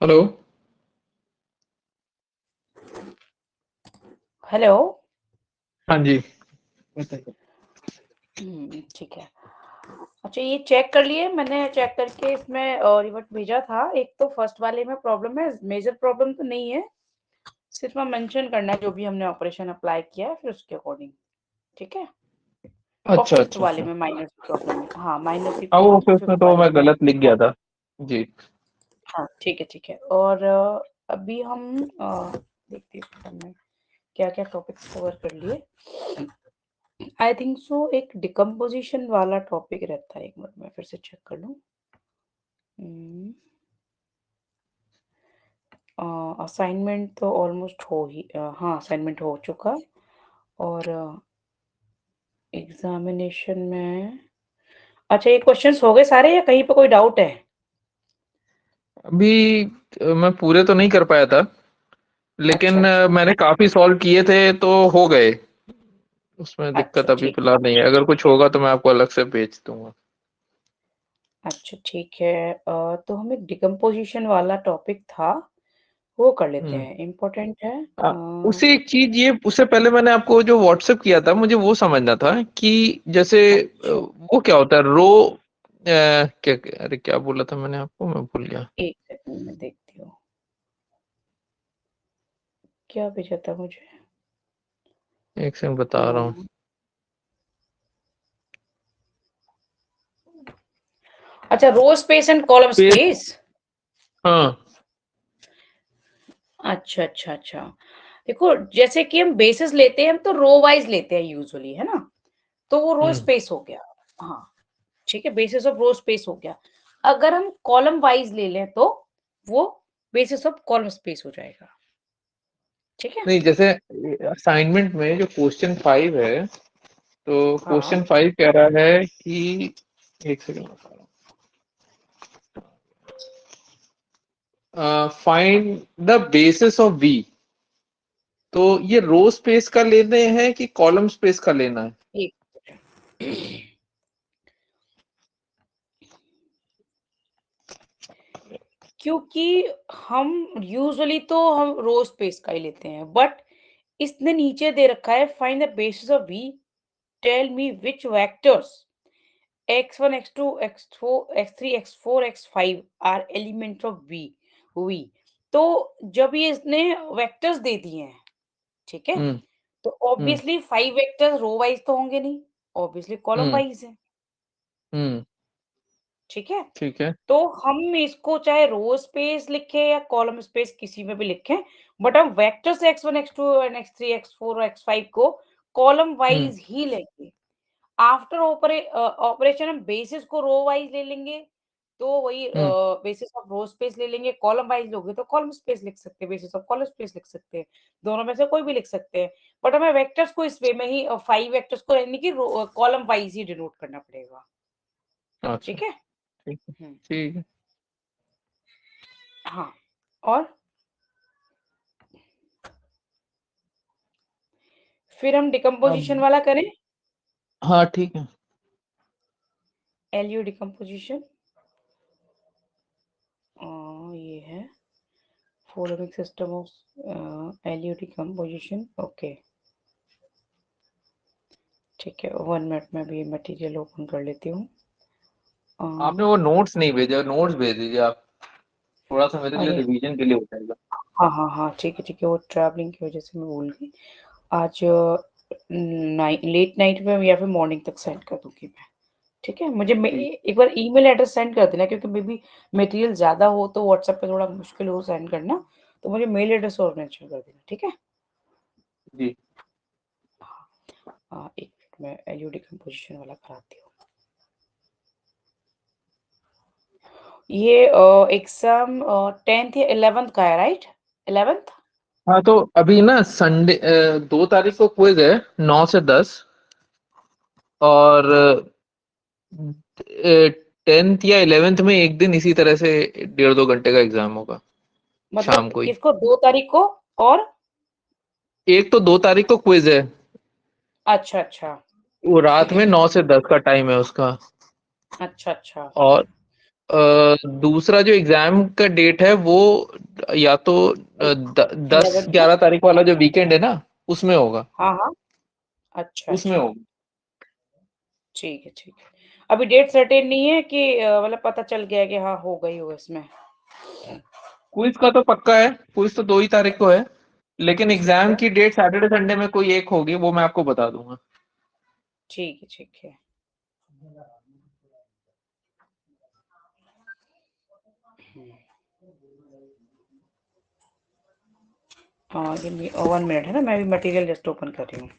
Hello. Hello. हाँ जी, बताइए। ठीक है। अच्छा, ये चेक कर लिए? मैंने चेक करके इसमें रिवर्ट भेजा था। एक तो फर्स्ट वाले में प्रॉब्लम है, मेजर प्रॉब्लम तो नहीं है, सिर्फ हम मेंशन करना है जो भी हमने ऑपरेशन अप्लाई किया है फिर उसके अकॉर्डिंग। ठीक है। और अच्छा फिफ्थ अच्छा वाले अच्छा। में माइनर प्रॉब्लम है। हाँ, माइनर की हाँ, वो प्रॉब्लम फिफ्थ में फिफ्थ तो वाले मैं में। गलत लिख गया था। जी। हाँ, ठीक है ठीक है। और अभी हम देखते हैं हमने क्या क्या टॉपिक्स कवर कर लिए। आई थिंक सो एक डिकम्पोजिशन वाला टॉपिक रहता है। एक मिनट में फिर से चेक कर लूँ। असाइनमेंट तो ऑलमोस्ट हो ही हाँ, असाइनमेंट हो चुका। और एग्जामिनेशन में अच्छा, ये क्वेश्चंस हो गए सारे या कहीं पे कोई डाउट है? अभी मैं पूरे तो नहीं कर पाया था, अच्छा लेकिन अच्छा मैंने काफी सॉल्व किए थे तो हो गए। उसमें अच्छा, दिक्कत अभी ठीक फिलहाल नहीं है। अगर कुछ होगा तो मैं आपको अलग से भेज दूंगा। अच्छा ठीक है। तो हम एक डिकम्पोजिशन वाला टॉपिक था, वो कर लेते हम्म। हैं, इम्पोर्टेंट है। आ, उसी एक चीज, ये उससे पहले मैंने आपको जो व्हाट्सएप किया था, मुझे वो समझना था कि जैसे अच्छा, वो क्या होता है रो, क्या, अरे क्या बोला था मैंने आपको, मैं भूल गया। एक सेकंड में देखती हूँ क्या भेजा था मुझे। एक सेकंड बता रहा हूँ। अ, अच्छा, row space and column page. Space. हाँ। अच्छा अच्छा अच्छा। देखो, जैसे कि हम बेसिस लेते हैं, हम तो रो वाइज लेते हैं यूजुअली, है ना? तो वो रो हम्म। स्पेस हो गया। हाँ, ठीक है, बेसिस ऑफ रो स्पेस हो गया। अगर हम कॉलम वाइज ले लें तो वो बेसिस ऑफ कॉलम स्पेस हो जाएगा। ठीक है। नहीं, जैसे असाइनमेंट में जो क्वेश्चन 5 है, तो हाँ, क्वेश्चन 5 कह रहा है कि, एक सेकंड बता रहा हूँ, find the basis of V. तो ये रो स्पेस का लेने हैं कि कॉलम स्पेस का लेना है? एक सेकंड। क्योंकि हम यूजुअली तो हम रो स्पेस का ही लेते हैं, बट इसने नीचे दे रखा है, find the basis of V, tell me which vectors x1 x2 x4 x3 x4 x5 are elements of V. तो जब ये इसने वेक्टर्स दे दिए हैं, ठीक है, हम्म। तो हम्म। ऑब्वियसली 5 वेक्टर्स रो वाइज तो होंगे नहीं, ऑब्वियसली कॉलम हम्म। वाइज है। हम्म। ठीक है। ठीक है। तो हम इसको चाहे रो स्पेस लिखें या कॉलम स्पेस किसी में भी लिखें, बट हम vectors x1 x2 and x3 x4 और x5 को कॉलम हम्म। वाइज ही लेंगे। आफ्टर ऑपरेशन हम बेसिस को रो वाइज ले लेंगे, तो वही हम्म। बेसिस ऑफ रो स्पेस ले लेंगे। कॉलम वाइज लोगे तो कॉलम स्पेस लिख सकते हैं, बेसिस ऑफ कॉलम स्पेस लिख सकते हैं, दोनों में से कोई भी लिख सकते हैं। बट हमें वेक्टर्स को इस वे में ही 5 वेक्टर्स को यानी कि कॉलम वाइज ही डिनोट करना पड़ेगा। अच्छा। ठीक है। ठीक है। हम्म, ठीक है। हाँ। और फिर हम डिकम्पोजिशन अब वाला करें। हाँ, ठीक है। एलयू डिकम्पोजिशन ये है following system of LU decomposition. Okay, ठीक है, 1 मिनट में भी मटेरियल ओपन कर लेती हूँ। आपने वो नोट्स नहीं भेजा, नोट्स भेज दीजिए आप। थोड़ा सा मेरे लिए अरे रिवीजन के लिए हो जाएगा। हाँ हाँ हाँ, ठीक है, वो ट्रैवलिंग की वजह से मैं भूल गई। आज लेट नाइट में या फिर मॉर्निंग तक सेंड कर दूंगी मैं। ठीक है, मुझे ठीक। एक बार ईमेल एड्रेस सेंड कर देना, क्योंकि मे बी मटेरियल ज़्यादा हो तो व्हाट्सएप पे थोड़ा मुश्किल हो सेंड करना, तो मुझे मेल एड्रेस और मेंशन कर देना। ठीक है। जी। हाँ, एक मिनट में एलयू डिकम्पोजिशन वाला कराती हूँ। ये एग्जाम 10th या 11th का है, राइट? 11th। हाँ, तो अभी ना संडे 2 तारीख को क्विज है, 9 से 10। और 10th या 11th में एक दिन इसी तरह से 1.5-2 घंटे का एग्जाम होगा, शाम मतलब को ही। किसको 2 तारीख को? और एक तो 2 तारीख को क्विज है, अच्छा अच्छा वो रात में 9 से 10 का टाइम है उसका। अच्छा अच्छा। और दूसरा जो एग्जाम का डेट है वो या तो 10-11 तारीख वाला जो वीकेंड है ना उसमें होगा। हाँ हाँ, अच्छा उसमें अच्छा, होगा। ठीक है ठीक है। अभी डेट सर्टेन नहीं है कि मतलब पता चल गया है कि हाँ हो गई हो इसमें। क्विज का तो पक्का है, क्विज तो 2 ही तारीख को है, लेकिन ठीक एग्जाम है की डेट सैटरडे संडे में कोई एक होगी, वो मैं आपको बता दूंगा। ठीक है ठीक है। हाँ ये 1 मिनट है ना, मैं भी मटेरियल जस्ट ओपन कर रही हूँ।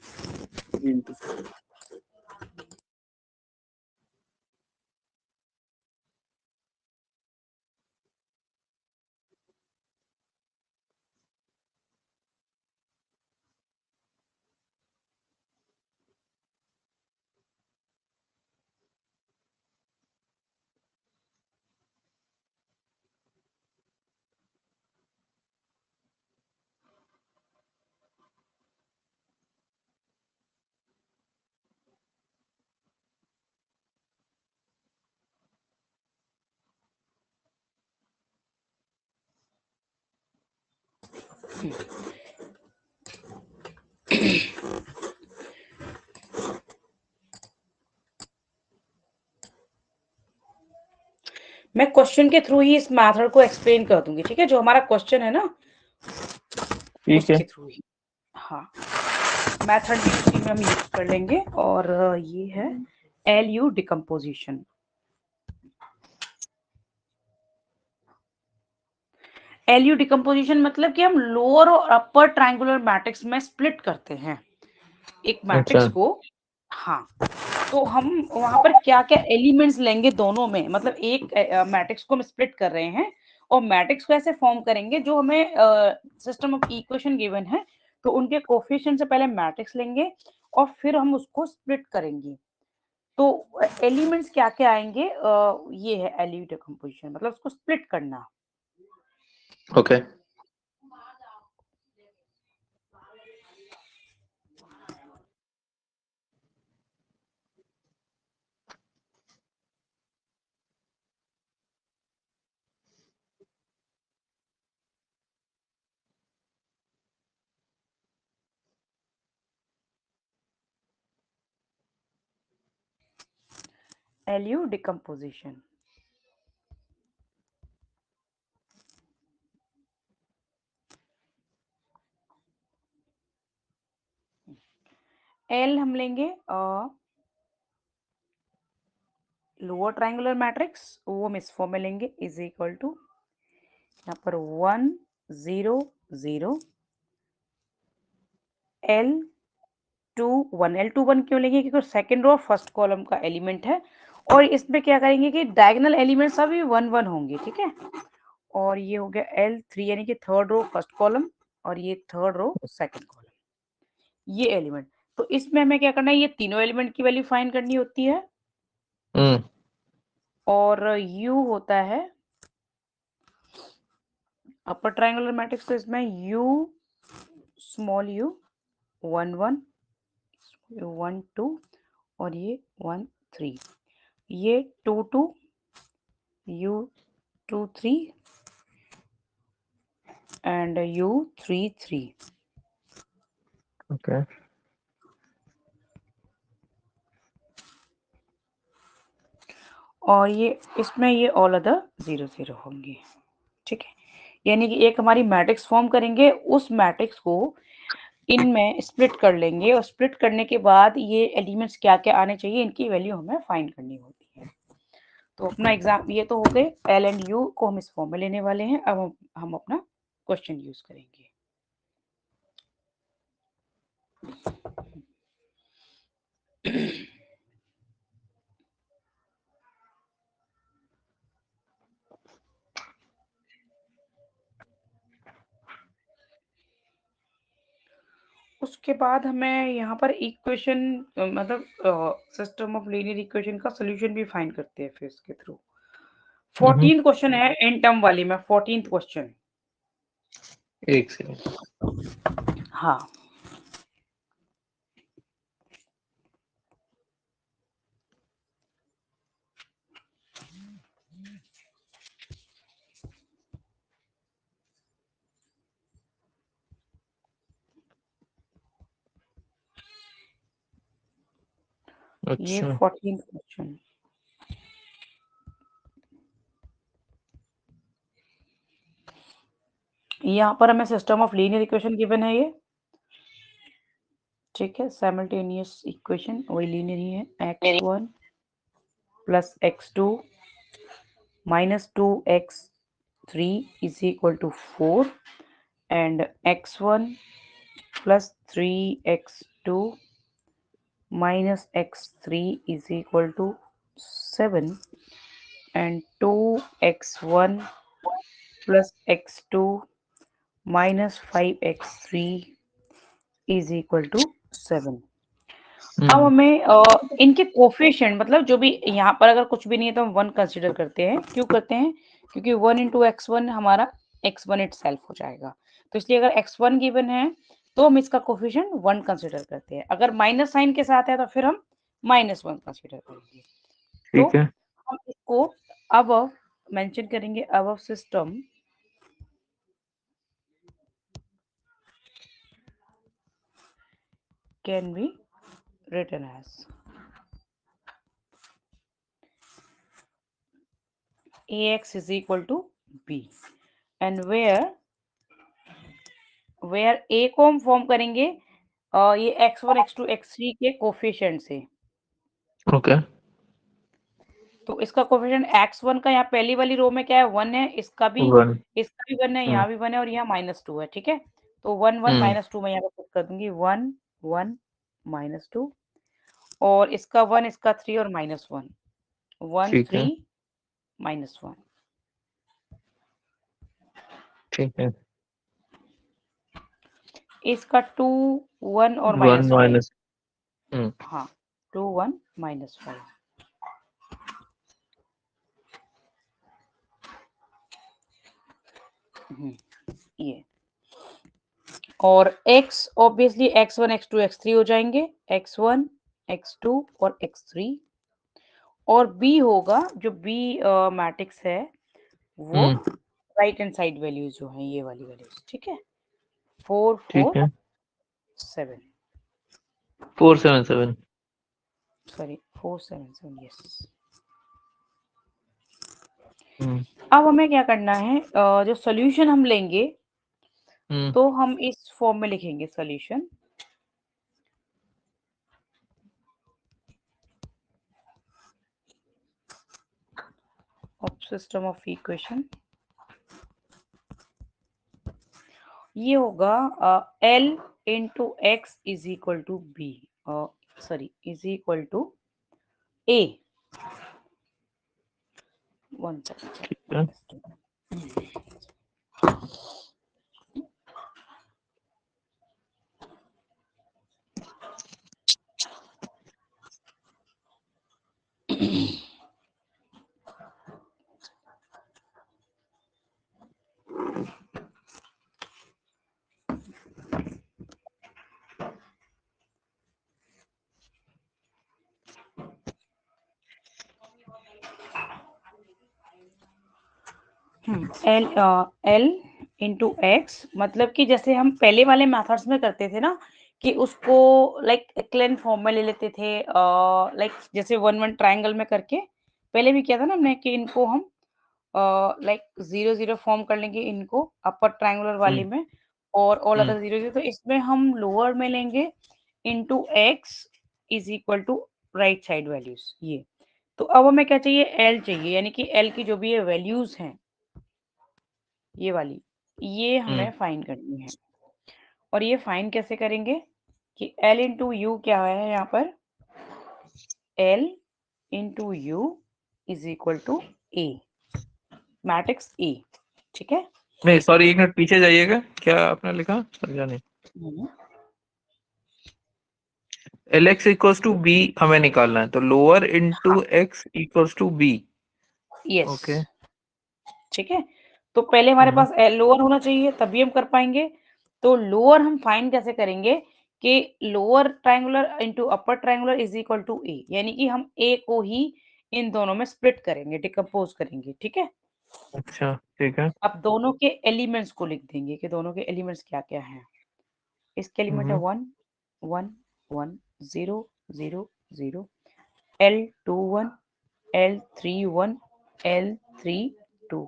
मैं क्वेश्चन के थ्रू ही इस मेथड को एक्सप्लेन कर दूंगी, ठीक है, जो हमारा क्वेश्चन है ना ठीक है। उसके थ्रू ही। हाँ, मेथड भी उसी में हम यूज कर लेंगे। और ये है एलयू डिकम्पोजिशन। एलयू डिकम्पोजिशन मतलब कि हम लोअर और अपर ट्रायंगुलर मैट्रिक्स में स्प्लिट करते हैं एक मैट्रिक्स अच्छा। को। हाँ, तो हम वहां पर क्या क्या एलिमेंट्स लेंगे दोनों में, मतलब एक मैट्रिक्स को हम स्प्लिट कर रहे हैं और मैट्रिक्स को ऐसे फॉर्म करेंगे जो हमें सिस्टम ऑफ इक्वेशन गिवन है, तो उनके कोफिशिएंट से पहले मैट्रिक्स लेंगे और फिर हम उसको स्प्लिट करेंगे। तो एलिमेंट्स क्या क्या आएंगे, ये है एलयू डिकम्पोजिशन, मतलब उसको स्प्लिट करना। ओके। LU decomposition. एल हम लेंगे लोअर ट्रायंगुलर मैट्रिक्स, वो हम इस फॉर्म में लेंगे, इज इक्वल टू यहाँ पर 1 0 0 एल टू 1। एल टू 1 क्यों लेंगे, क्योंकि सेकंड रो फर्स्ट कॉलम का एलिमेंट है। और इसमें क्या करेंगे कि डायगोनल एलिमेंट सभी 1 1 होंगे, ठीक है। और ये हो गया L3 यानी कि थर्ड रो फर्स्ट कॉलम और ये थर्ड रो सेकंड कॉलम, ये एलिमेंट। तो इसमें हमें क्या करना है, ये तीनों एलिमेंट की वैल्यू फाइंड करनी होती है। हम्म। और U होता है अपर ट्रायंगुलर मैट्रिक्स, तो इसमें U स्मॉल u 1 1 1 2 और ये 1 3, ये 2 2 U 2 3 एंड U 3 3। ओके। और ये इसमें ये ऑल अदर 0 0 होंगे, ठीक है। यानी कि एक हमारी मैट्रिक्स फॉर्म करेंगे, उस मैट्रिक्स को इनमें स्प्लिट कर लेंगे और स्प्लिट करने के बाद ये एलिमेंट्स क्या क्या आने चाहिए, इनकी वैल्यू हमें फाइंड करनी होती है। तो अपना एग्जाम ये तो हो गए, एल एंड यू को हम इस फॉर्म में लेने वाले हैं। अब हम अपना क्वेश्चन यूज करेंगे। उसके बाद हमें यहाँ पर इक्वेशन मतलब सिस्टम ऑफ लीनियर इक्वेशन का सोल्यूशन भी फाइंड करते हैं फिर इसके थ्रू। 14th क्वेश्चन है एन टर्म वाली में, 14th क्वेश्चन। एक सेकंड। हाँ, ये अच्छा 14th क्वेश्चन। यहाँ पर हमें system of linear equation given है ये, ठीक है। साइमल्टेनियस इक्वेशन वही लीनियर ही है, x1 plus x2 minus 2x3 is equal to 4 and x1 plus 3x2 minus x3 is equal to 7 and 2x1 plus x2 minus 5x3 is equal to 7। अब हमें इनके कोफिशिएंट मतलब जो भी यहाँ पर अगर कुछ भी नहीं है तो हम 1 कंसीडर करते हैं। क्यों करते हैं? क्योंकि 1 इंटू x1 हमारा x1 इटसेल्फ हो जाएगा। तो इसलिए अगर x1 गिवन है तो हम इसका कोफिशिएंट 1 कंसीडर करते हैं। अगर माइनस साइन के साथ है तो फिर हम -1 कंसीडर करेंगे। तो ठीक है। हम इसको अबव मेंशन करेंगे। Above system can be written as ax is equal to b and where a को हम फॉर्म करेंगे ये x1 x2 x3 के कोफिशिएंट से। ओके तो इसका कोफिशिएंट x1 का यहाँ पहली वाली रो में क्या है 1 है, इसका भी 1 1 है, यहाँ भी 1 है और यहाँ -2 है, ठीक है। तो 1 1 -2 मैं यहाँ पे पुट कर दूंगी 1 1 -2 और इसका 1 इसका 3 और -1 1 ठीक है 3 -1। ठीक है इसका 2 1 और 1 -5। माइनस हाँ 2 1 -5। ये और x obviously x1 x2 x3 हो जाएंगे, x1 x2 और x3 और b होगा जो b मैट्रिक्स है वो राइट हैंड साइड वैल्यूज जो हैं ये वाली वैल्यूज, ठीक है। 4 ठीक 4 है 7 477 सॉरी 4 7 7 यस। हम्म अब हमें क्या करना है जो सॉल्यूशन हम लेंगे हम्म तो हम इस फॉर्म में लिखेंगे solution of system of equation. ये होगा L into X is equal to B sorry is equal to A 1 ठीक है L इंटू एक्स मतलब कि जैसे हम पहले वाले मेथड्स में करते थे ना कि उसको लाइक एक्लेन फॉर्म में ले लेते थे लाइक जैसे 1 1 ट्रायंगल में करके पहले भी किया था ना हमने कि इनको हम लाइक 0 0 फॉर्म कर लेंगे इनको अपर ट्रायंगुलर वाले में और ऑल हम्म अदर 0 0। तो इसमें हम लोअर में लेंगे into X is equal to right side values ये। तो अब हमें क्या चाहिए एल चाहिए यानी कि एल की जो भी ये वैल्यूज हैं ये वाली ये हमें फाइंड करनी है। और ये फाइंड कैसे करेंगे कि L इंटू यू क्या है यहाँ पर L into U is equal to A matrix A, ठीक है। नहीं सॉरी एक मिनट पीछे जाइएगा क्या आपने लिखा समझा नहीं Lx इक्वल्स टू बी हमें निकालना है तो lower into x equals to B yes okay ठीक है। तो पहले हमारे पास लोअर होना चाहिए तभी हम कर पाएंगे। तो लोअर हम फाइंड कैसे करेंगे कि lower triangular into upper triangular is equal to A यानी कि हम ए को ही इन दोनों में स्प्लिट करेंगे डिकम्पोज करेंगे, ठीक है। अच्छा ठीक है अब दोनों के एलिमेंट्स को लिख देंगे कि दोनों के एलिमेंट्स क्या-क्या हैं। इसके एलिमेंट है 1 1 1 0 0 0 L21, L31, L32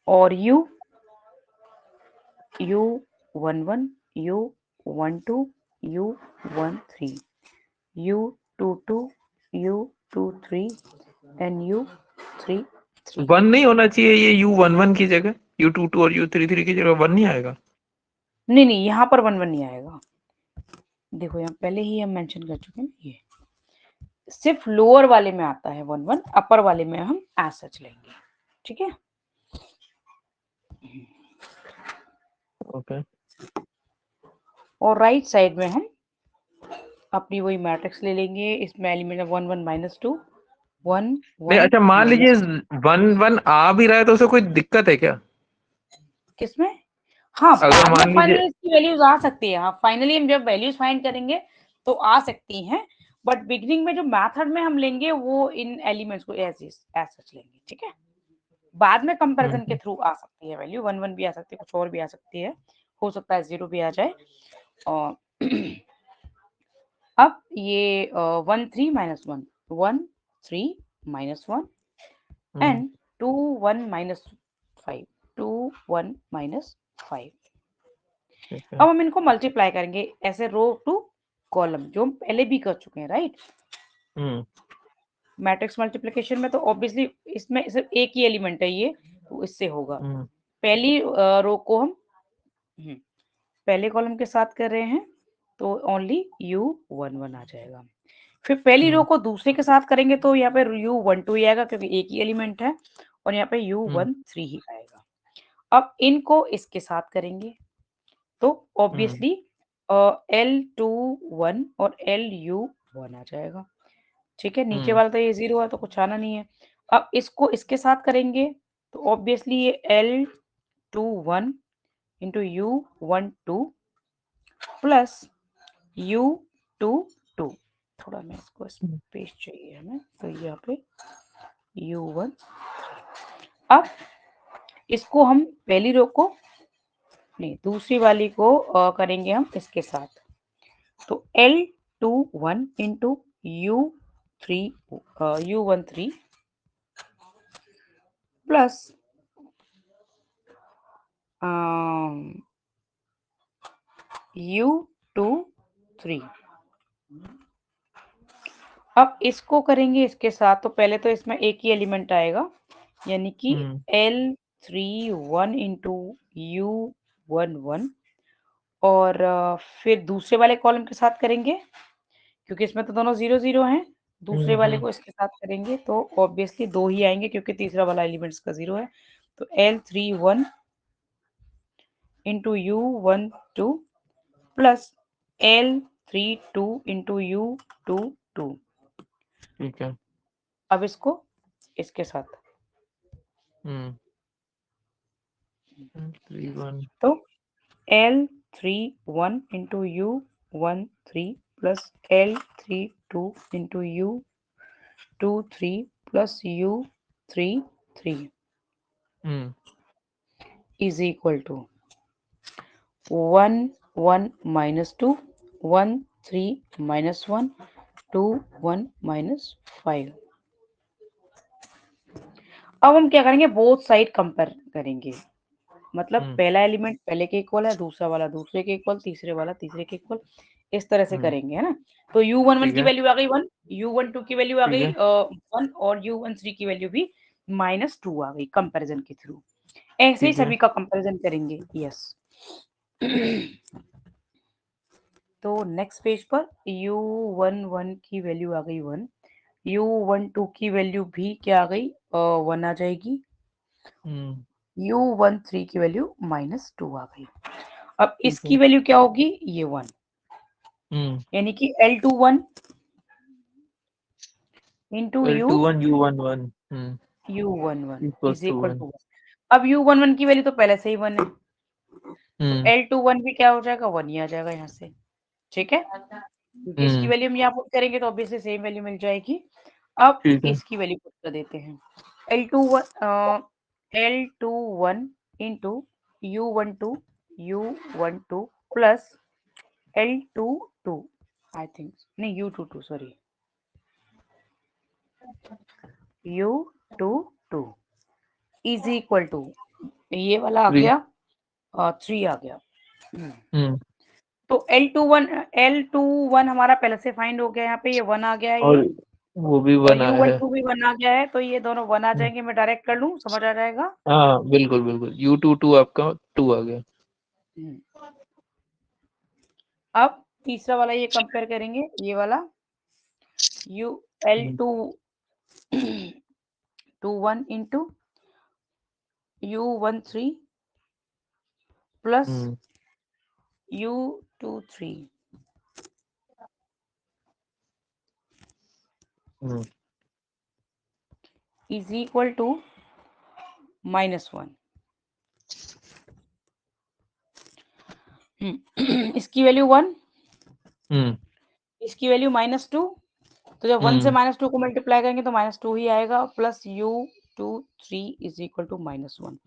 और U11, U12, U13, U22, U23 and U33. 1 नहीं होना चाहिए ये U11 की जगह, U22 और U33 की जगह 1 नहीं आएगा? नहीं, यहाँ पर 1 1 नहीं आएगा। देखो यहाँ पहले ही हम मेंशन कर चुके हैं ना, ये सिर्फ लोअर वाले में आता है 1 1, अपर वाले में हम एज सच लेंगे, ठीक है। ओके। और राइट साइड में हम अपनी वही मैट्रिक्स ले लेंगे, इसमें एलिमेंट 1 1 -2 1 नहीं, 1 अच्छा मान लीजिए 1 1 आ भी रहा है तो उसे कोई दिक्कत है क्या? किसमें? हाँ, अगर बाद में मान लीजिए फाइनली इसकी वैल्यूज आ सकती है। हाँ, फाइनली हम जब वैल्यूज फाइंड करेंगे तो आ सकती हैं, बट बिगिनिंग में जो मेथड में हम लेंगे वो इन एलिमेंट्स को एज सच लेंगे, ठीक है। बाद में कंपैरिजन के थ्रू आ सकती है वैल्यू, 1 1 भी आ सकती है, कुछ और भी आ सकती है, हो सकता है 0 भी आ जाए। और अब ये 1 3 -1 1 3 -1 and 2 1 -5 2 1 -5। अब हम इनको मल्टीप्लाई करेंगे ऐसे रो टू कॉलम, जो हम पहले भी कर चुके हैं, राइट। मैट्रिक्स मल्टीप्लिकेशन में तो ऑब्वियसली इसमें सिर्फ एक ही एलिमेंट है ये, तो इससे होगा। पहली रो को हम पहले कॉलम के साथ कर रहे हैं तो ओनली U11 आ जाएगा। फिर पहली रो को दूसरे के साथ करेंगे तो यहाँ पे U12 ही आएगा क्योंकि एक ही एलिमेंट है, और यहाँ पे U13 ही आएगा। अब इनको इसके साथ करेंगे तो ऑब्वियसली L21 और LU1 आ जाएगा, ठीक है। नीचे वाला तो ये 0 है तो कुछ आना नहीं है। अब इसको इसके साथ करेंगे तो ऑब्वियसली ये L21 into U12 plus U22। थोड़ा मैं इसको स्पेस चाहिए हमें, तो यहाँ पे U1। अब इसको हम पहली रो को नहीं, दूसरी वाली को करेंगे हम इसके साथ, तो L21 into U13 plus U23। अब इसको करेंगे इसके साथ, तो पहले तो इसमें एक ही एलिमेंट आएगा, यानी कि L31 इंटू U11, और फिर दूसरे वाले कॉलम के साथ करेंगे क्योंकि इसमें तो दोनों 0 0 हैं। दूसरे वाले को इसके साथ करेंगे तो ऑब्वियसली 2 ही आएंगे क्योंकि तीसरा वाला एलिमेंट इसका 0 है। तो L31 into U12 plus L32 into U22। ठीक है। अब इसको इसके साथ 31 तो L31 into U13 plus L32 into U23 plus U33 is equal to 1 1 -2 1 3 -1 2 1 -5। अब हम क्या करेंगे, बोथ साइड कंपेयर करेंगे, मतलब पहला एलिमेंट पहले के इक्वल है, दूसरा वाला दूसरे के इक्वल, तीसरे वाला तीसरे के इक्वल, इस तरह से करेंगे, है ना। तो U11 की वैल्यू आ गई 1, U12 की वैल्यू आ गई 1 और U13 की वैल्यू भी -2 आ गई कंपैरिजन के थ्रू। ऐसे ही सभी का कंपैरिजन करेंगे, यस। तो नेक्स्ट पेज पर U11 की वैल्यू आ गई 1, U12 की वैल्यू भी क्या आ गई 1 आ जाएगी, U13 की वैल्यू -2 आ गई। अब इसकी वैल्यू क्या होगी, ये 1, यानी कि L21 into L21 U11 U11 is equals to equal 1। To 1। अब U11 की वैल्यू तो पहले से ही 1 है, तो L21 भी क्या हो जाएगा, 1 ही आ जाएगा यहाँ से, ठीक है। क्योंकि इसकी वैल्यू हम यहाँ पुट करेंगे तो ऑब्वियसली सेम वैल्यू मिल जाएगी। अब इसकी वैल्यू पुट कर देते हैं, L21 into U12 plus L22 I think नहीं, U22 sorry, U22 is equal to ये वाला आ 3। गया और 3 आ गया। हम्म। तो L21 हमारा पहले से फाइंड हो गया, यहाँ पे ये 1 आ गया है और ये, वो भी और 1 आया है। U12 भी 1 आ गया है, तो ये दोनों 1 आ जाएंगे, मैं डायरेक्ट कर लूँ, समझ आ जाएगा। हाँ बिल्कुल बिल्कुल, U22 आपका 2 आ गया। अब तीसरा वाला ये कंपेयर करेंगे, ये वाला L21 into U13 plus U23 is equal to -1। इसकी वैल्यू 1, इसकी वैल्यू -2, तो जब 1 से -2 को मल्टीप्लाई करेंगे तो -2 ही आएगा, plus U23 is equal to -1।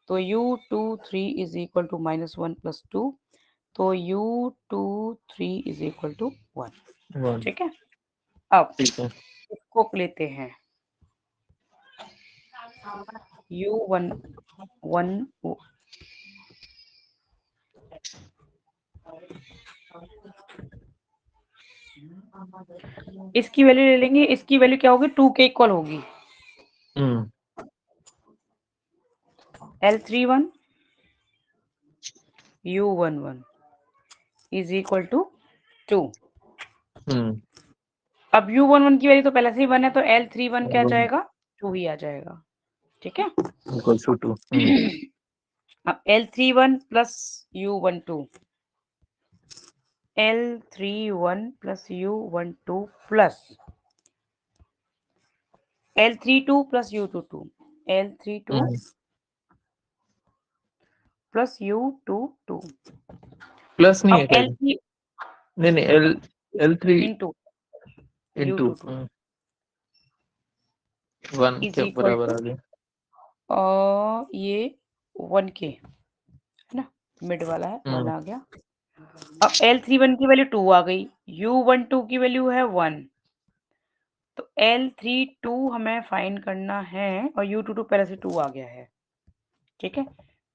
तो U23 is equal to -1 plus 2, तो U23 इज इक्वल टू 1। ठीक है, अब इसको लेते हैं U11 इसकी वैल्यू ले लेंगे, इसकी वैल्यू क्या होगी, 2 के इक्वल होगी। L31 U11 is equal to 2। अब U11 की वैल्यू तो पहले से ही 1 है, तो L31 क्या जाएगा, 2 ही आ जाएगा। ठीक है, अब L31 plus U12, L31 plus U12 plus L32 plus U22, L32 plus U22 plus नहीं है अब क्या? L3 नहीं L3 into into U22 1 is के इक्वल बराबर टू आ गया। ये 1 के है ना, मिड वाला है 1 आ गया। अब L31 की वैल्यू 2 आ गई, U12 की वैल्यू है 1, तो L32 हमें फाइंड करना है, और U22 पहले से 2 आ गया है। ठीक है,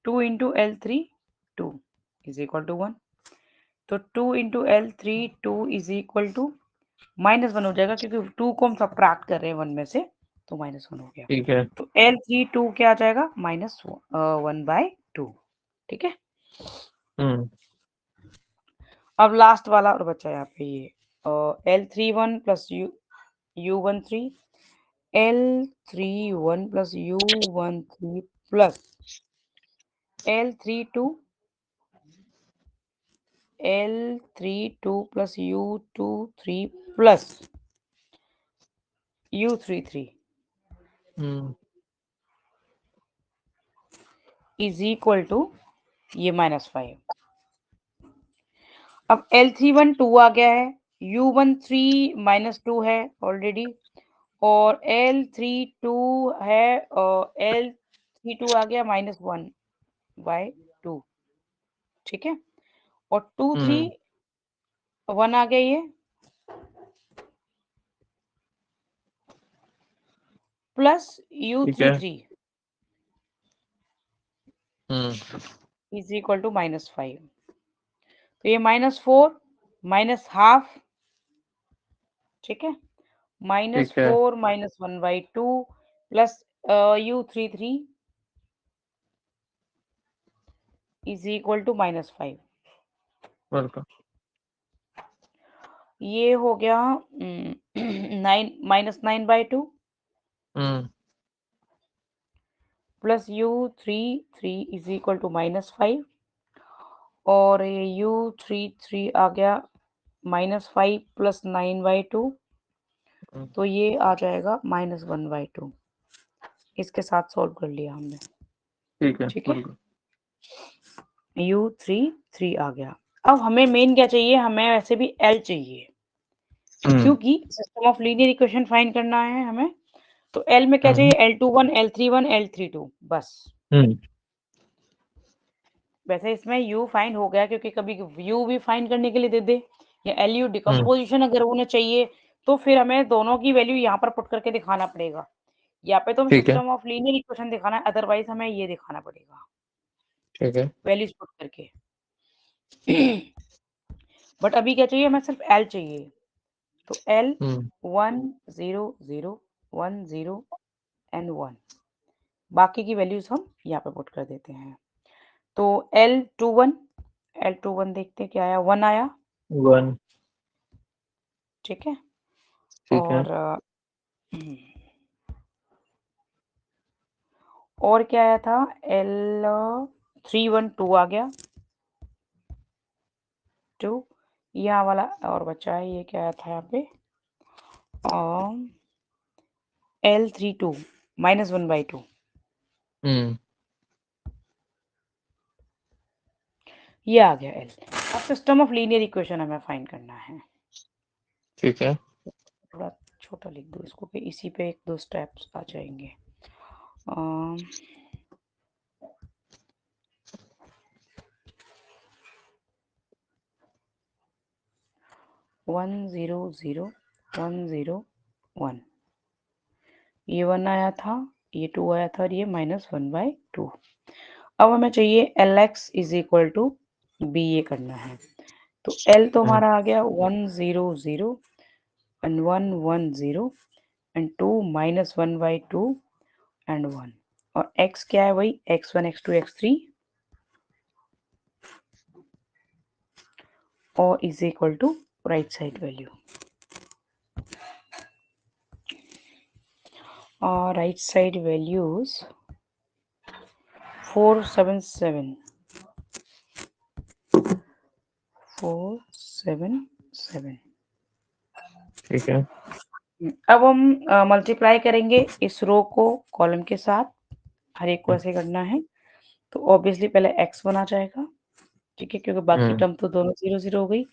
2 into L32 is equal to 1, तो 2 into L32 is equal to -1 हो जाएगा, क्योंकि 2 को हम सबट्रैक्ट कर रहे हैं 1 में से, तो -1 हो गया। ठीक है, तो L32 क्या आ जाएगा, -1/2। ठीक है, अब लास्ट वाला और बचा यहाँ पे ये L31 plus U13, L31 plus U13 plus L32 plus U23 plus U33 is equal to ये -5। अब L31 2 आ गया है, U13 -2 है ऑलरेडी, और L32 है, और L32 आ गया -1/2। ठीक है, और 2 3 1 आ गया ये, प्लस ठीक है। U33 is equal to -5। तो ये -4 -½ ठीक है, ठीक है, -4 -1/2 plus U33 is equal to -5। Welcome. ये हो गया 9 plus U33 is equal to -5, और ये U33 आ गया -5 प्लस 9/2, तो ये आ जाएगा -1/2। इसके साथ सॉल्व कर लिया हमने। ठीक है, ठीक है, U33 आ गया। अब हमें मेन क्या चाहिए, हमें वैसे भी L चाहिए, क्योंकि system of linear equation find करना है हमें, तो L में क्या चाहिए, L21 L31 L32 बस। वैसे इसमें U फाइंड हो गया, क्योंकि कभी U भी फाइंड करने के लिए दे दे, या एलयू डिकम्पोजिशन अगर उन्हें चाहिए तो फिर हमें दोनों की वैल्यू यहाँ पर पुट करके दिखाना पड़ेगा। या पे तो हमें ठीक है, सिस्टम ऑफ लीनियर इक्वेशन दिखाना है, अदरवाइज हमें ये दिखाना पड़ेगा ठीक है। वैल्यूज पुट करके। बट अभी क्या चाहिए, हमें सिर्फ एल चाहिए। तो एल 1 0 0 1 0 एंड 1, बाकी की वैल्यूज हम यहाँ पे पुट कर देते हैं। तो L21 देखते हैं क्या आया, 1 आया, 1, ठीक है। ठीक है। और क्या आया था, L312 आ गया, 2, यहाँ वाला और बचा है, ये क्या आया था यहाँ पे, L32 -1/2, ये आ गया L। अब सिस्टम ऑफ लीनियर इक्वेशन हमें फाइंड करना है। ठीक है। थोड़ा छोटा लिख दो इसको कि इसी पे 1-2 स्टेप्स आ जाएंगे। 1 0 0 1 0 1, ये 1 आया था, ये 2 आया था और ये -1/2। अब हमें चाहिए Lx is equal to b, ये करना है। तो L तो हमारा आ गया 1 0 0 एंड 1 1 0 एंड 2 -1/2 एंड 1, और x क्या है, वही x1 x2 x3 और is equal to right side value. और राइट साइड वैल्यूज 477 477। ठीक है। अब हम मल्टीप्लाई करेंगे इस रो को कॉलम के साथ, हर एक को ऐसे करना है। तो ऑब्वियसली पहले x1 आ जाएगा, ठीक है, क्योंकि बाकी टर्म तो दोनों 0 0 हो गई।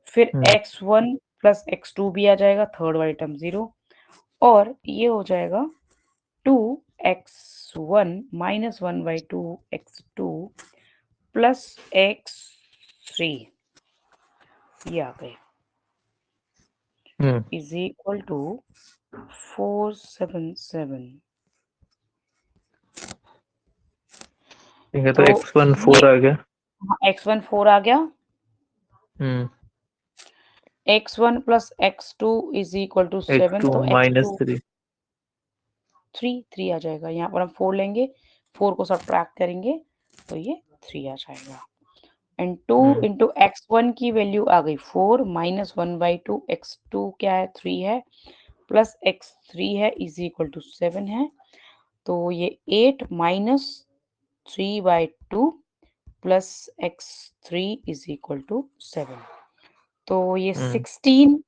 फिर x1 प्लस x2 भी आ जाएगा, थर्ड वाली टर्म 0, और ये हो जाएगा 2x1 -1/2 x2 प्लस x3, ये आ गए, इज इक्वल टू 477। ठीक है, तो तो x1 ये 4 आ गया। x1 4 आ गया, hmm x1 plus x2 is equal to 7, x2 तो x2 -3। 3 आ जाएगा। यहाँ पर हम 4 लेंगे, 4 को सब्ट्रैक्ट करेंगे तो ये 3 आ जाएगा। एंड 2 इंटू x1 की वैल्यू आ गई 4 -1/2, x2 क्या है 3 है, प्लस x3 है इज इक्वल टू 7 है। तो ये 8 -3/2 plus x3 is equal to 7। तो ये 16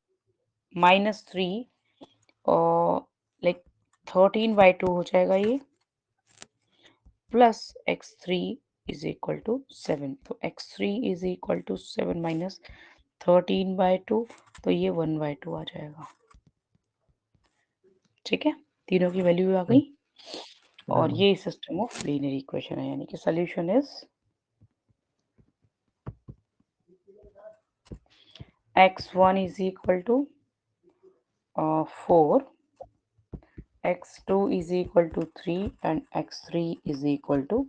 -3 और लाइक 13/2 हो जाएगा ये, plus x3 is equal to 7। तो x3 is equal to 7 minus 13/2, तो ये 1/2 आ जाएगा, ठीक है। तीनों की वैल्यू आ गई, और ये सिस्टम ऑफ लीनियर इक्वेशन है, यानी कि solution is x1 is equal to 4, x2 is equal to 3 and x3 is equal to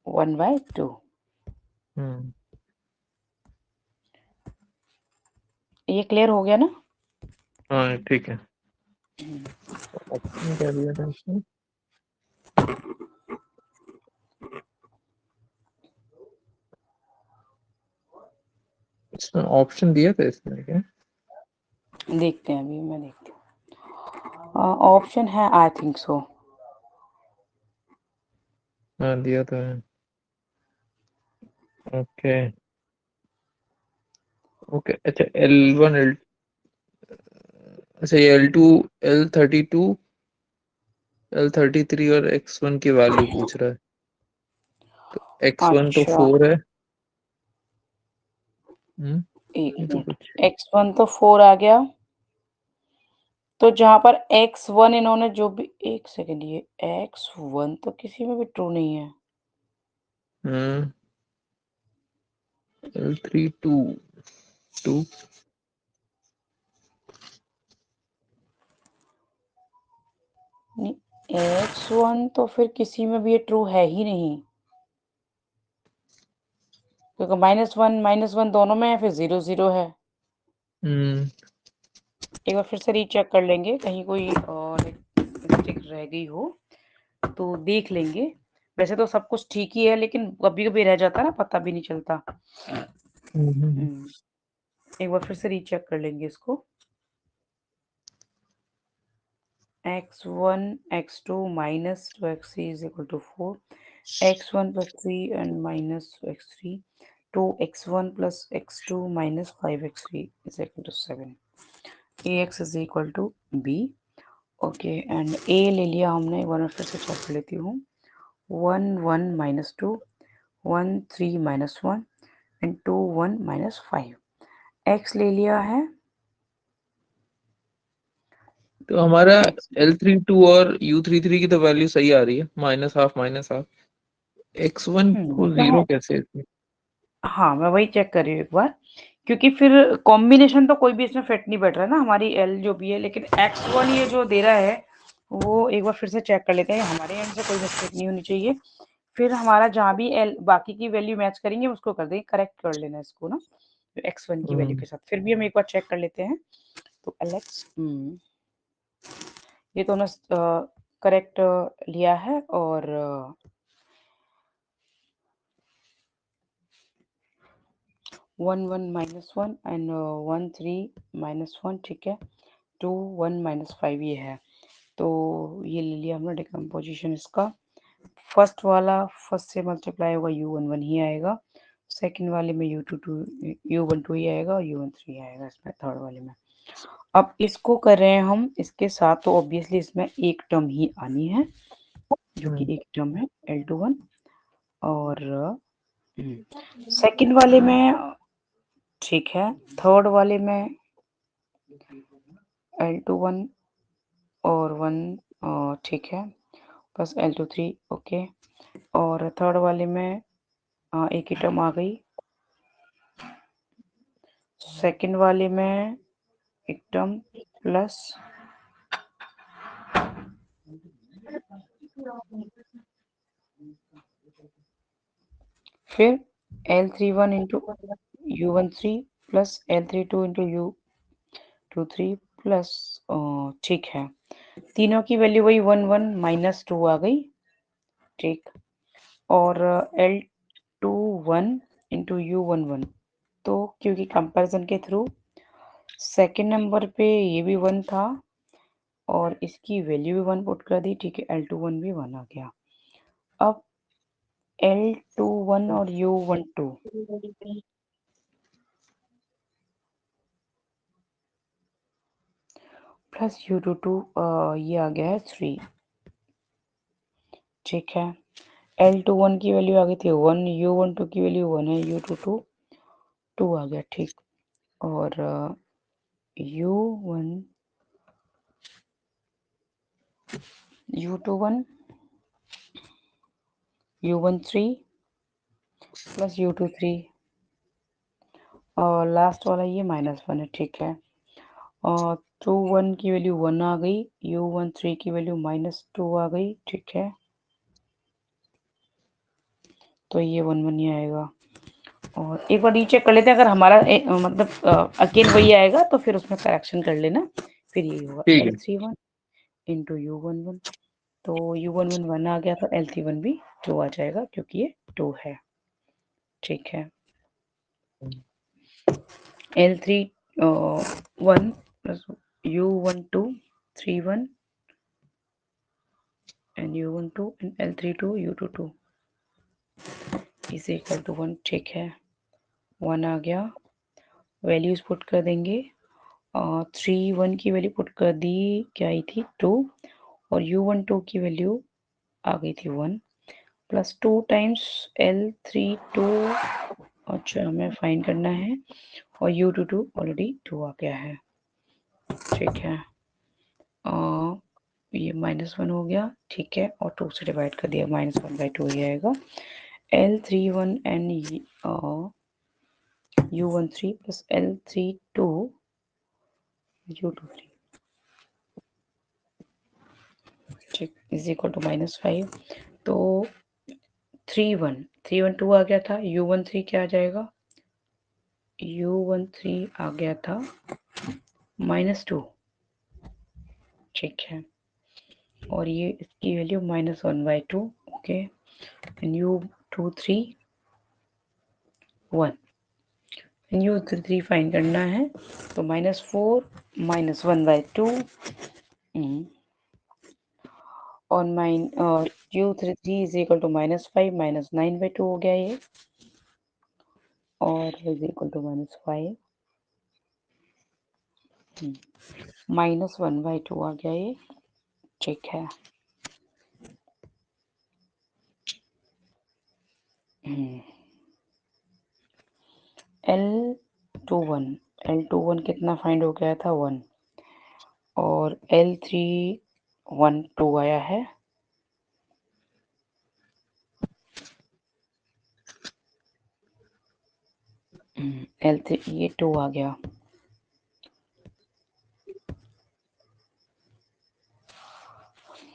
1/2। ये क्लियर हो गया ना? हाँ, ठीक है। ऑप्शन क्या दिया था इसमें? इसमें ऑप्शन दिया था इसमें क्या? देखते हैं, अभी मैं देखती हूँ। ऑप्शन है, आई थिंक सो। हाँ, दिया तो है। ओके ओके, अच्छा L1 L, अच्छा ये L2 L32 L33 और x1 की वैल्यू पूछ रहा है। तो x1 तो अच्छा 4 है। एक ये तो मिनट, कुछ x1 तो 4 आ गया, तो जहां पर x1 इन्होंने जो भी, एक सेकेंड, ये x1 तो किसी में भी ट्रू नहीं है। हम्म L3 2 नहीं, x1 तो फिर किसी में भी ये ट्रू है ही नहीं, क्योंकि -1 दोनों में है, फिर 0 0 है। एक बार फिर से रीचेक कर लेंगे, कहीं कोई और मिस्टेक रह गई हो तो देख लेंगे। वैसे तो सब कुछ ठीक ही है, लेकिन कभी-कभी रह जाता है ना, पता भी नहीं चलता। एक बार फिर से रीचेक कर लेंगे इसको। x1 x2 minus 2x3 is equal to 4, x1 plus 3 and minus x3, 2x1 plus x2 minus 5x3 is equal to 7, ax is equal to b। Okay, and a ले लिया हमने, एक बार मैं फिर से चेक कर लेती हूँ। 1 1 minus 2, 1 3 minus 1 and 2 1 minus 5। x ले लिया है, तो हमारा x L32 और U33 की तो वैल्यू सही आ रही है, -12 x1 को तो 0 है। कैसे इसमें? हाँ, मैं वही चेक कर रही हूँ एक बार, क्योंकि फिर कॉम्बिनेशन तो कोई भी इसमें फिट नहीं बैठ रहा है ना, हमारी एल जो भी है, लेकिन x1 ये जो दे रहा है वो एक बार फिर से चेक कर लेते हैं, हमारे एंड से कोई मिस्टेक नहीं होनी चाहिए। फिर हमारा जहाँ भी एल बाकी की वैल्यू मैच करेंगे उसको कर देंगे, करेक्ट कर लेना इसको ना, x1 की वैल्यू के साथ। फिर भी हम एक बार चेक कर लेते हैं। तो एलेक्स ये तो हमने करेक्ट लिया है, और 1 1 -1 एंड 1 3 -1, ठीक है। 2 1 -5 ये है। तो ये ले लिया हमने डिकम्पोजिशन इसका। फर्स्ट वाला फर्स्ट से मल्टीप्लाई होगा, u11 ही आएगा। सेकंड वाले में u12 ही आएगा, और u13 आएगा इसमें थर्ड वाले में। अब इसको कर रहे हैं हम इसके साथ, तो ऑब्वियसली इसमें एक टर्म ही आनी है, जो कि एक टर्म है L21। और सेकंड वाले में ठीक है, थर्ड वाले में L21 और 1 ठीक है, प्लस L23 ओके। और थर्ड वाले में एक ही टर्म आ गई। सेकंड वाले में एक टर्म प्लस फिर L31 into U13 plus L32 into U23 plus ठीक है, तीनों की वैल्यू वही 1 1 -2 आ गई, ठीक। और L21 इंटू U11, तो क्योंकि कंपैरिजन के थ्रू सेकंड नंबर पे ये भी 1 था और इसकी वैल्यू भी 1 पुट कर दी, ठीक है। L21 भी 1 आ गया। अब L21 और U12 प्लस U22 ये आ गया है 3, ठीक है। L21 की वैल्यू आ गई थी 1, U12 की वैल्यू 1 है, U22 2 आ गया, ठीक। और U1 U21 U13 plus U23, और लास्ट वाला ये -1 है, ठीक है। और 2 1 की वैल्यू 1 आ गई, U13 की वैल्यू -2 आ गई, ठीक है। तो ये 1 1 ही आएगा। और एक बार रीचेक कर लेते हैं, अगर हमारा मतलब अगेन वही आएगा तो फिर उसमें करेक्शन कर लेना। फिर ये होगा ठीक है। L31 इंटू U11, तो U11 1 आ गया, तो L31 भी 2 आ जाएगा, क्योंकि ये 2 है, ठीक है। L31 plus U12 3 1 and U12 and L32 U22 is equal to 1, ठीक है। 1 आ गया, वैल्यूज पुट कर देंगे। 3 1 की वैल्यू पुट कर दी, क्या आई थी 2, और U12 की वैल्यू आ गई थी 1, प्लस 2 टाइम्स L32, अच्छा हमें फाइंड करना है, और U22 ऑलरेडी 2 आ गया है, ठीक है। ये -1 हो गया, ठीक है, और 2 से डिवाइड कर दिया, -1/2 ही आएगा। L31 and u13 plus l32 u23 ठीक इज इक्वल टू -5। तो 3 1 आ गया था, u13 क्या आ जाएगा, u13 आ गया था -2, ठीक है, और ये इसकी value -1/2, okay, and u23 1, and u33 find करना है, तो -4 -1/2 और u33 इज इक्वल टू -5 -9/2 हो गया ये, और इज इक्वल टू -5 -1/2 आ गया ये, ठीक है। L21 कितना फाइंड हो गया था 1, और L312 आया है, L3 ये 2 आ गया,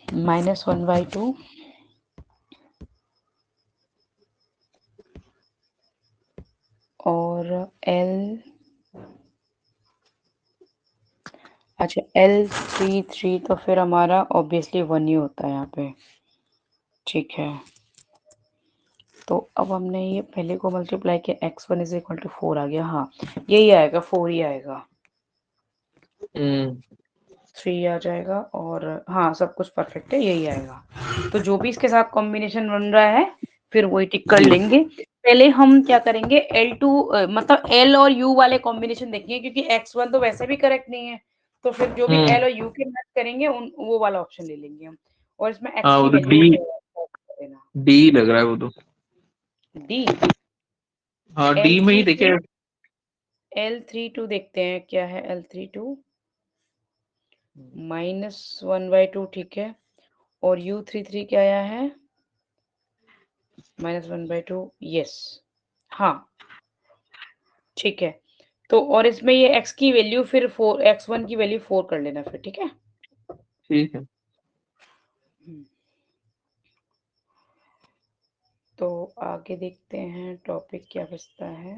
-1/2 और अच्छा L33 तो फिर हमारा ऑब्वियसली 1 ही होता है यहाँ पे, ठीक है। तो अब हमने ये पहले को मल्टीप्लाई किया, x1 इज इक्वल टू 4 आ गया, हाँ यही आएगा, 4 ही आएगा, 3 आ जाएगा, और हाँ सब कुछ परफेक्ट है, यही आएगा। तो जो भी इसके साथ कॉम्बिनेशन बन रहा है फिर वही टिक कर लेंगे। पहले हम क्या करेंगे, L2 मतलब L और U वाले कॉम्बिनेशन देखेंगे, क्योंकि x1 तो वैसे भी करेक्ट नहीं है, तो फिर जो भी L और U के मैच करेंगे वो वाला ऑप्शन ले लेंगे हम, और इसमें x हाँ की वो तो वैल्यू देना, डी लग रहा है वो तो। D। हाँ डी में ही देखे। L32 देखते हैं क्या है, L32 -1/2, ठीक है, और u33 क्या आया है, -1/2, यस, हाँ ठीक है। तो और इसमें ये x की वैल्यू फिर 4, x1 की वैल्यू 4 कर लेना फिर, ठीक है। ठीक है। तो आगे देखते हैं टॉपिक क्या बचता है।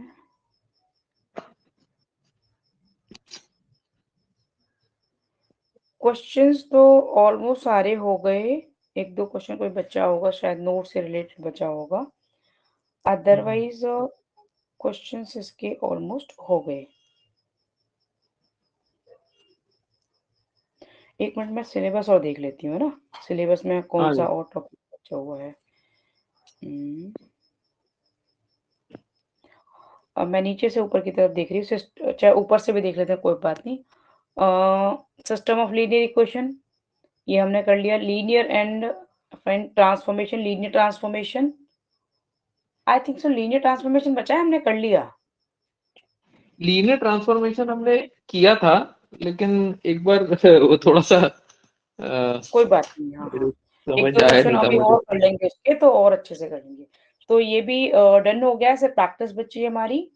क्वेश्चंस तो ऑलमोस्ट सारे हो गए, एक दो क्वेश्चन कोई बचा होगा, शायद नोट से रिलेटेड बचा होगा, अदरवाइज क्वेश्चंस इसके ऑलमोस्ट हो गए। एक मिनट में सिलेबस और देख लेती हूँ, है ना, सिलेबस में कौन सा और टॉपिक बचा हुआ है। अब मैं नीचे से ऊपर की तरफ देख रही हूँ, चाहे ऊपर से भी देख लेते हैं, कोई बात नहीं। सिस्टम ऑफ लीनियर इक्वेशन ये हमने कर लिया, linear and transformation, linear transformation, I think so linear transformation बचा है, हमने कर लिया। लीनियर ट्रांसफॉर्मेशन हमने किया था, लेकिन एक बार वो थोड़ा सा कोई बात नहीं, हाँ हाँ, एक समझ दो आया क्वेश्चन नहीं था अभी मुझे। और कर लेंगे इसके, तो और अच्छे से करेंगे। तो ये भी डन हो गया, सिर्फ प्रैक्टिस बची है हमारी,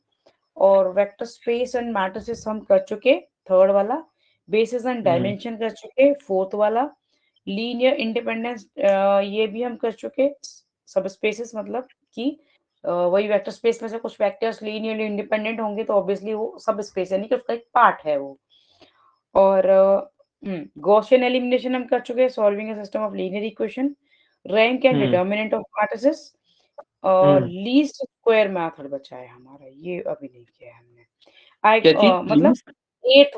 और वेक्टर स्पेस एंड मैट्रिसेस हम कर चुके, थर्ड वाला, बेसिस एंड डायमेंशन कर चुके, फोर्थ वाला, लीनियर इंडिपेंडेंस ये भी हम कर चुके, सब स्पेसेस मतलब कि वही वेक्टर स्पेस में से कुछ वेक्टर्स लीनियरली इंडिपेंडेंट होंगे, तो ऑब्वियसली वो सब स्पेस यानी कि उसका एक पार्ट है वो। और गॉसियन एलिमिनेशन हम कर चुके हैं, solving a system of linear equation, rank and determinant of matrices, और लीस्ट स्क्वायर मेथड बचा है हमारा, ये अभी नहीं किया है हमने। क्या चीज मतलब एट्थ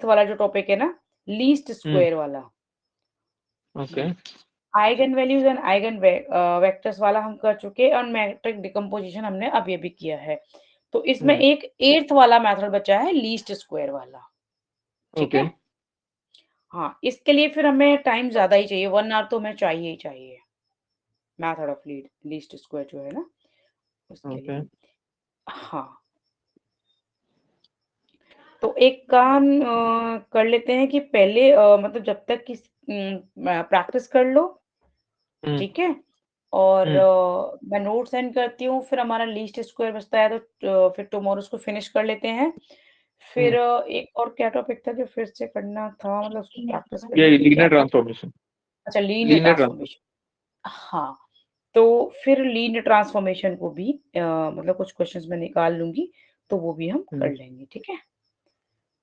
वाला जो टॉपिक है ना, लीस्ट स्क्वायर वाला, okay. Eigen values and eigen vectors वाला हम कर चुके हैं, और मैट्रिक डिकम्पोजिशन हमने अभी अभी किया है। तो इसमें एक एट्थ वाला मेथड बचा है, लीस्ट स्क्वायर वाला, ठीक ओके। है। हाँ, इसके लिए फिर हमें टाइम ज्यादा ही चाहिए, 1 आवर तो हमें चाहिए ही चाहिए, मेथड ऑफ लीस्ट स्क्वायर जो है ना, उसके ओके। लिए। हाँ, तो एक काम कर लेते हैं कि पहले मतलब जब तक कि प्रैक्टिस कर लो, ठीक है, और मैं नोट सेंड करती हूँ, फिर हमारा लीस्ट स्क्वायर बचता है तो फिर टुमारो उसको फिनिश कर लेते हैं। फिर एक और क्या टॉपिक था जो फिर से करना था, मतलब उसको प्रैक्टिस ये करनी थी, क्या लीनियर था? ट्रांसफॉर्मेशन। अच्छा, लीनियर लीनियर ट्रांसफॉर्मेशन। ट्रांसफॉर्मेशन। हाँ, तो फिर लीनियर ट्रांसफॉर्मेशन को भी मतलब कुछ क्वेश्चंस मैं निकाल लूँगी, तो वो भी हम कर लेंगे, ठीक है?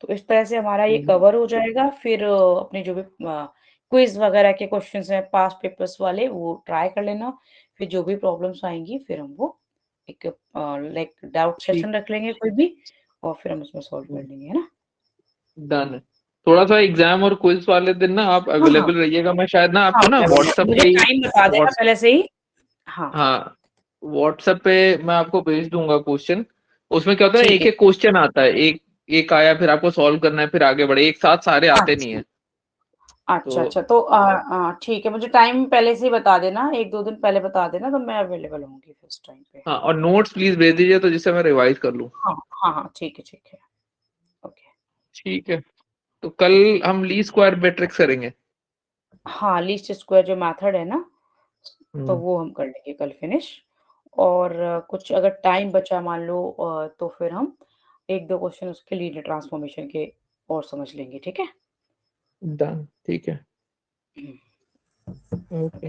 तो इस तरह से हमारा ये कवर हो जाएगा। फिर अपने जो भी क्विज़ वगैरह के क्वेश्चंस हैं पास्ट पेपर्स वाले, वो ट्राई कर लेना। फिर जो भी प्रॉब्लम्स आएँगी फिर हम वो एक लाइक डाउट ठीक। सेशन रख लेंगे कोई भी, और फिर हम उसमें सॉल्व कर लेंगे, है ना? डन है। थोड़ा सा एग्जाम और क्विज वाले दिन ना आप हाँ, हाँ। अवेलेबल रहिएगा, मैं शायद ना हाँ, आपको ना व्हाट्सएप मुझे पे ही टाइम बता देना व्हाट्स पहले से ही। हाँ, हाँ, व्हाट्सएप पे मैं आपको भेज दूंगा क्वेश्चन। उसमें क्या होता है, ठीक एक है। एक क्वेश्चन आता है, एक एक आया फिर आपको सॉल्व करना है, फिर आगे बढ़े, एक साथ सारे आते नहीं अच्छा। है। अच्छा, तो अच्छा, तो ठीक है, मुझे टाइम पहले से ही बता देना, 1-2 दिन पहले बता देना, तो मैं अवेलेबल होंगी फिर उस टाइम पे। हाँ, और नोट्स प्लीज भेज दीजिए तो जिससे मैं रिवाइज कर लूँ। हाँ, हाँ, हाँ, ठीक है। ओके। ठीक है। तो कल हम ली स्क्वायर मैट्रिक्स करेंगे। हाँ, लीस्ट स्क्वायर जो मेथड है ना, तो हम्म। वो हम कर लेंगे कल फिनिश। और कुछ अगर टाइम बचा मान लो तो फिर हम 1-2 क्वेश्चन उसके लीनियर ट्रांसफॉर्मेशन के और समझ लेंगे, ठीक है? डन, ठीक है। हुँ, ओके। ओके।